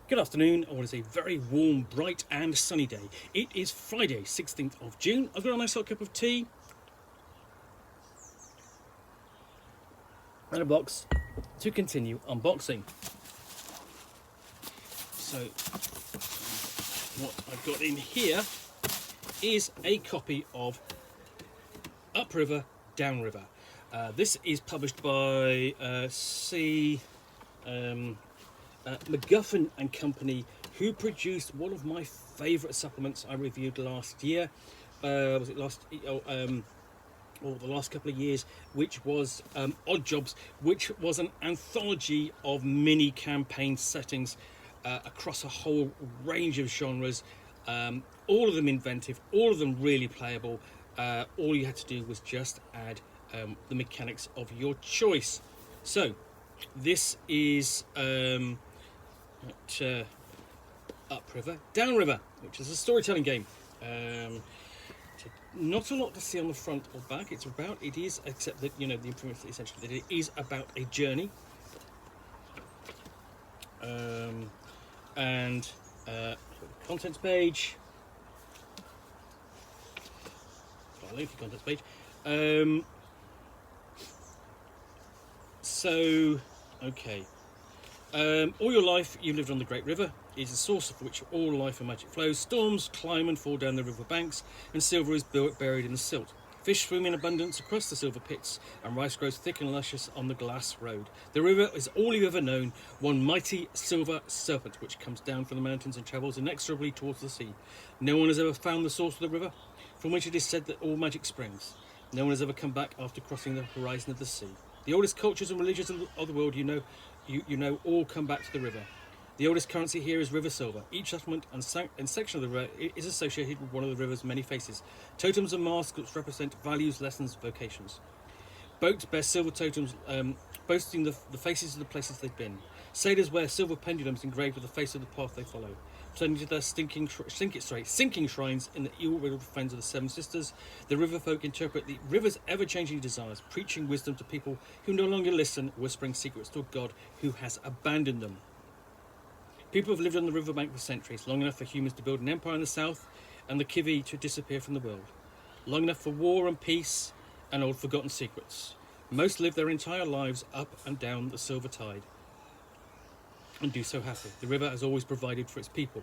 Good afternoon, or it is a very warm, bright and sunny day. It is Friday, 16th of June. I've got a nice hot cup of tea and a box to continue unboxing. So, what I've got in here is a copy of Upriver, Downriver. This is published by MacGuffin Company, who produced one of my favourite supplements I reviewed last year. Was it last? Or the last couple of years, which was Odd Jobs, which was an anthology of mini campaign settings across a whole range of genres. All of them inventive, all of them really playable. All you had to do was just add the mechanics of your choice. So this is Upriver, Downriver, which is a storytelling game. Not a lot to see on the front or back. It is, except that, the information essentially that it is about a journey. And contents page. Got a lengthy contents page. Okay. All your life you've lived on the Great River. It is the source of which all life and magic flows. Storms climb and fall down the river banks, and silver is buried in the silt. Fish swim in abundance across the silver pits, and rice grows thick and luscious on the glass road. The river is all you've ever known, one mighty silver serpent which comes down from the mountains and travels inexorably towards the sea. No one has ever found the source of the river, from which it is said that all magic springs. No one has ever come back after crossing the horizon of the sea. The oldest cultures and religions of the world you know all come back to the river. The oldest currency here is river silver. Each settlement and section of the river is associated with one of the river's many faces. Totems and masks which represent values, lessons, vocations. Boats bear silver totems boasting the faces of the places they've been. Sailors wear silver pendulums engraved with the face of the path they follow, turning to their sinking shrines in the eel-riddled fens of the Seven Sisters. The river folk interpret the river's ever-changing desires, preaching wisdom to people who no longer listen, whispering secrets to a god who has abandoned them. People have lived on the riverbank for centuries, long enough for humans to build an empire in the south and the Kiwi to disappear from the world. Long enough for war and peace and old forgotten secrets. Most live their entire lives up and down the silver tide, and do so happily. The river has always provided for its people.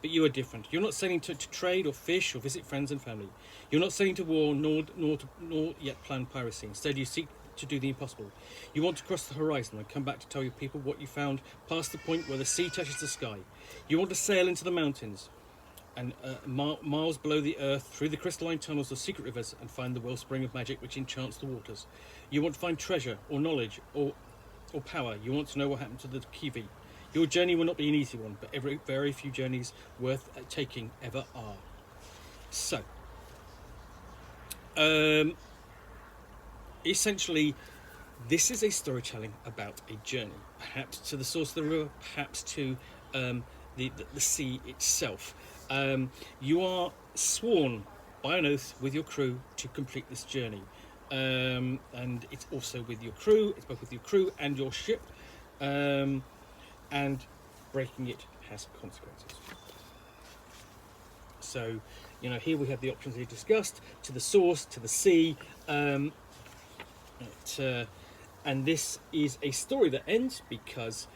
But you are different. You're not sailing to trade or fish or visit friends and family. You're not sailing to war nor yet plan piracy. Instead, you seek to do the impossible. You want to cross the horizon and come back to tell your people what you found past the point where the sea touches the sky. You want to sail into the mountains and miles below the earth, through the crystalline tunnels of secret rivers, and find the wellspring of magic which enchants the waters. You want to find treasure or knowledge or power. You want to know what happened to the Kiwi. Your journey will not be an easy one, but very few journeys worth taking ever are. So, essentially, this is a storytelling about a journey, perhaps to the source of the river, perhaps to the sea itself. You are sworn by an oath with your crew to complete this journey, and it's also with your crew. It's both with your crew and your ship, and breaking it has consequences. So, here we have the options we discussed: to the source, to the sea. And this is a story that ends because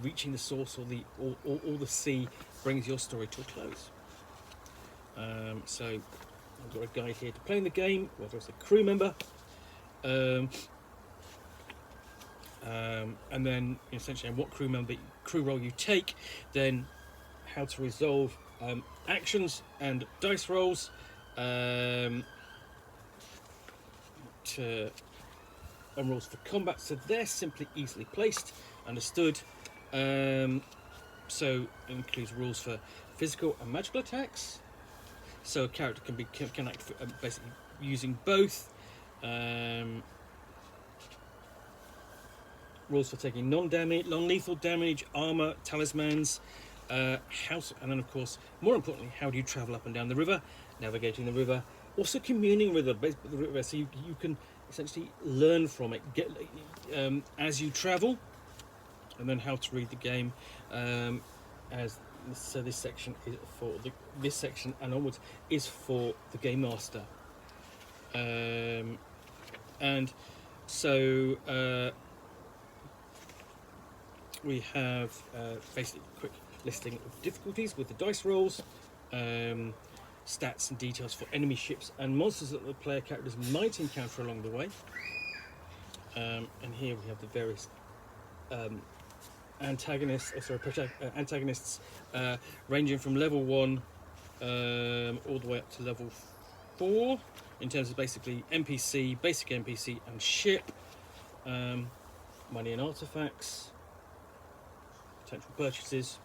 reaching the source or the sea brings your story to a close. So I've got a guide here to playing the game, whether it's a crew member, and then essentially what crew role you take, then how to resolve actions and dice rolls, and rules for combat, so they're simply easily placed, understood. So it includes rules for physical and magical attacks, so a character can act basically using both. Rules for taking non-lethal damage, armor, talismans, house, and then of course, more importantly, how do you travel up and down the river, navigating the river, also communing with the river, so you can essentially learn from it, as you travel, and then how to read the game, as so this section is for this section and onwards is for the game master. And so we have basically a quick listing of difficulties with the dice rolls, stats and details for enemy ships and monsters that the player characters might encounter along the way. And here we have the various antagonists ranging from level 1 all the way up to level 4 in terms of basically NPC, basic NPC and ship, money and artifacts, potential purchases,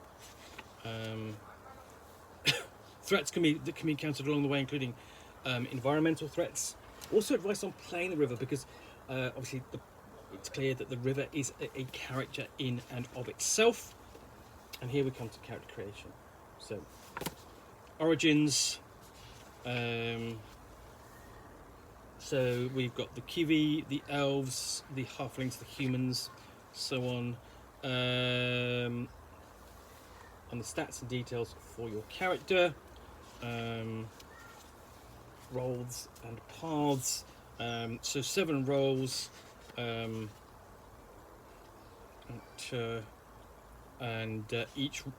threats that can be encountered along the way, including environmental threats. Also advice on playing the river, because obviously it's clear that the river is a character in and of itself. And here we come to character creation. So origins. So we've got the Kiwi, the elves, the halflings, the humans, so on. And the stats and details for your character, roles and paths. So 7 roles, and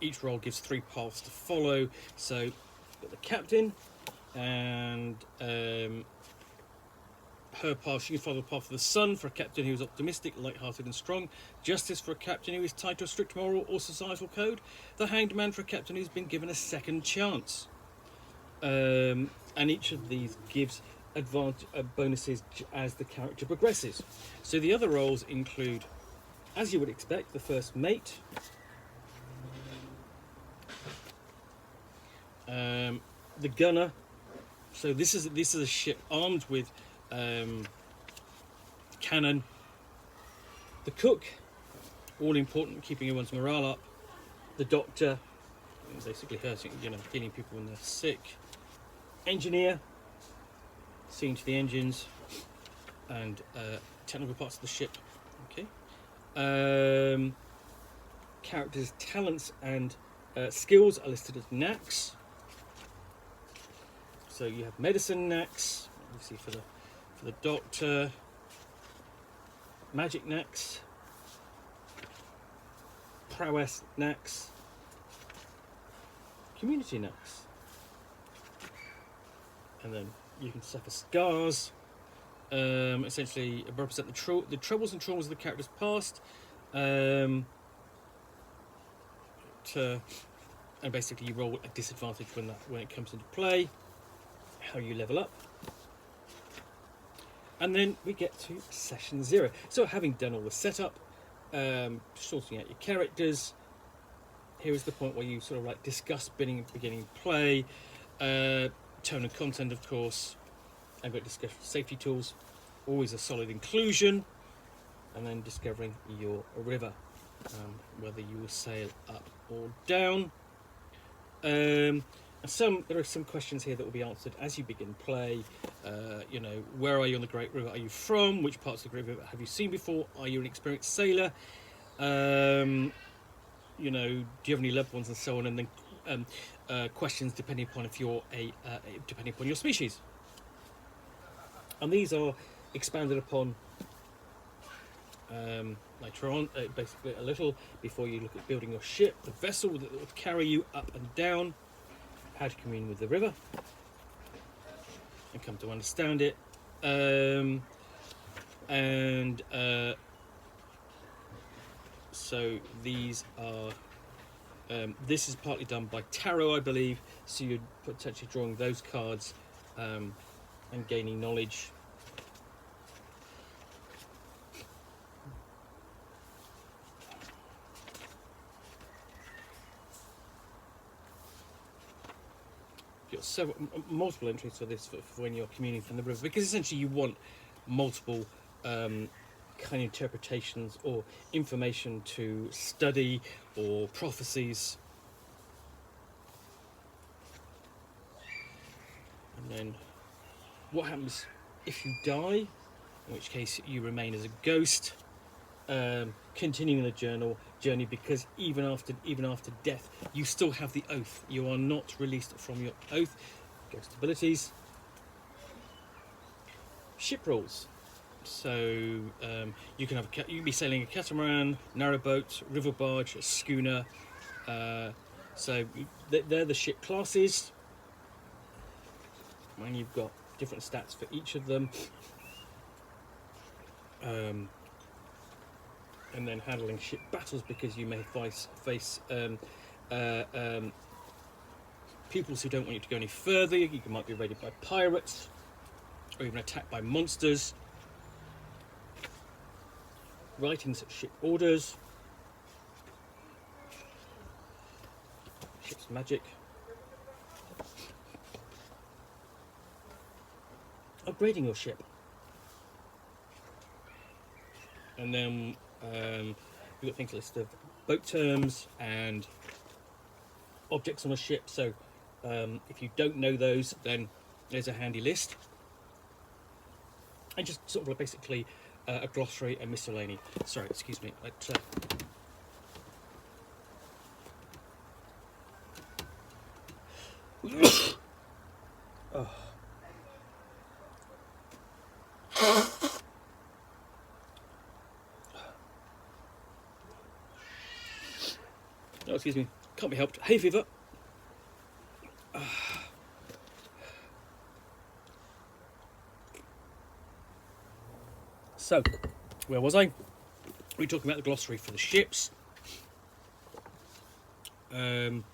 each role gives 3 paths to follow. So you've got the captain, and her path, she can follow the path of the sun for a captain who is optimistic, light-hearted and strong. Justice for a captain who is tied to a strict moral or societal code. The hanged man for a captain who's been given a second chance. And each of these gives bonuses as the character progresses. So the other roles include, as you would expect, the first mate, the gunner. So this is a ship armed with cannon. The cook, all important, keeping everyone's morale up. The doctor, basically healing people when they're sick. Engineer, seeing to the engines and technical parts of the ship. Okay. Characters' talents and skills are listed as knacks. So you have medicine knacks, obviously for the doctor, magic knacks, prowess knacks, community knacks, and then you can suffer scars. Essentially represent the troubles and traumas of the character's past, and basically you roll a disadvantage when it comes into play. How you level up. And then we get to session 0. So having done all the setup, sorting out your characters, here is the point where you sort of like discuss beginning play, tone and content, of course, and got discussion safety tools, always a solid inclusion, and then discovering your river, whether you will sail up or down. There are some questions here that will be answered as you begin play. Where are you on the Great River? Are you from? Which parts of the Great River have you seen before? Are you an experienced sailor? Do you have any loved ones, and so on? And then questions depending upon depending upon your species. And these are expanded upon later on, basically a little before you look at building your ship, the vessel that will carry you up and down. How to commune with the river and come to understand it, so these are this is partly done by tarot, I believe, so you're potentially drawing those cards and gaining knowledge. Multiple entries for this for when you're communing from the river, because essentially you want multiple kind of interpretations or information to study, or prophecies. And then what happens if you die, in which case you remain as a ghost, continuing the journal journey, because even after death, you still have the oath. You are not released from your oath. Ghost abilities. Ship rules. So you can be sailing a catamaran, narrowboat, river barge, a schooner. So they're the ship classes. And you've got different stats for each of them. And then handling ship battles, because you may face pupils who don't want you to go any further. You might be raided by pirates, or even attacked by monsters. Writings, ship orders, ship's magic, upgrading your ship, and then we've got things listed of boat terms and objects on a ship. So if you don't know those, then there's a handy list, and just sort of like basically a glossary and miscellany. Sorry, excuse me. Oh. Oh, excuse me. Can't be helped. Hay fever. So, where was I? We were talking about the glossary for the ships. And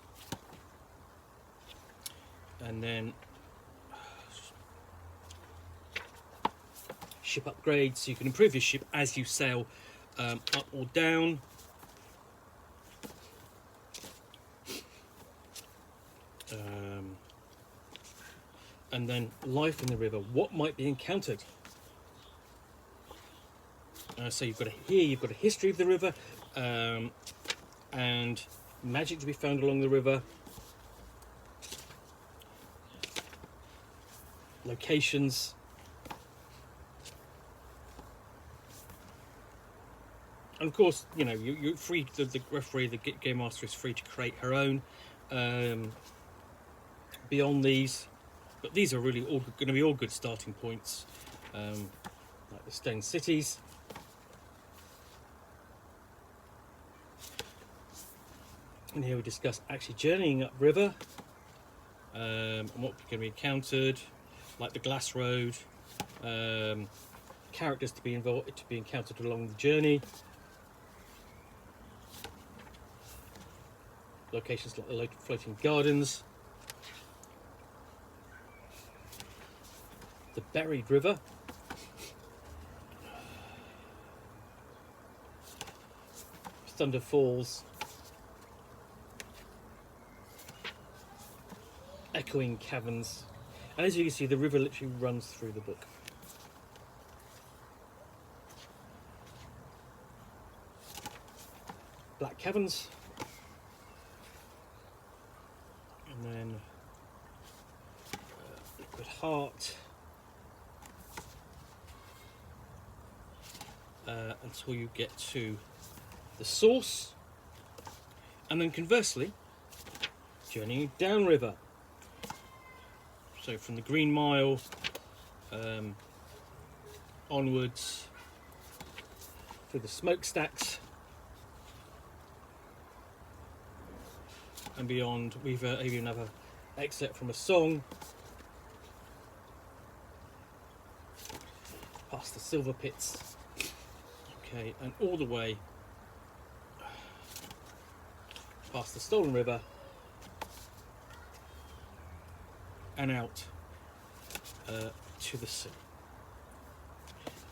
then ship upgrades, so you can improve your ship as you sail up or down. And then life in the river, what might be encountered. So you've got a history of the river, and magic to be found along the river, locations, and of course, you know, you're free. The referee, the game master, is free to create her own beyond these, but these are really all going to be all good starting points, like the stone cities. And here we discuss actually journeying upriver, and what can be encountered, like the glass road, characters to be encountered along the journey, locations like the floating gardens, the buried river, Thunder Falls, echoing caverns, and as you can see, the river literally runs through the book. Black caverns, and then liquid heart, until you get to the source, and then conversely, journeying downriver. So from the Green Mile onwards through the smokestacks and beyond. We've even have an excerpt from a song, past the silver pits, okay, and all the way past the Stolen River and out to the sea.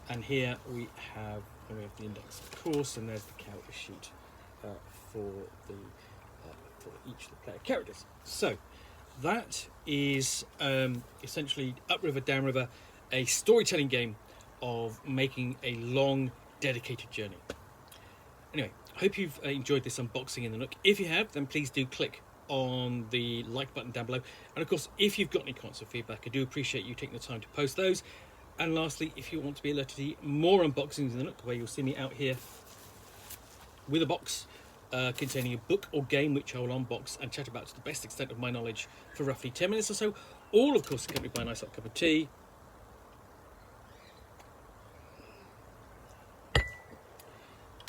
And here we have the index, of course, and there's the character sheet for each of the player characters. So that is essentially Upriver, Downriver, a storytelling game of making a long, dedicated journey. Anyway, I hope you've enjoyed this unboxing in the Nook. If you have, then please do click on the like button down below, and of course, if you've got any comments or feedback, I do appreciate you taking the time to post those. And lastly, if you want to be alerted to more unboxings in the Nook, where you'll see me out here with a box containing a book or game which I will unbox and chat about to the best extent of my knowledge for roughly 10 minutes or so, all of course accompanied by a nice hot cup of tea.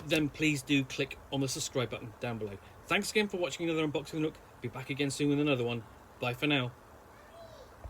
Then please do click on the subscribe button down below. Thanks again for watching another unboxing of Nook. Be back again soon with another one. Bye for now.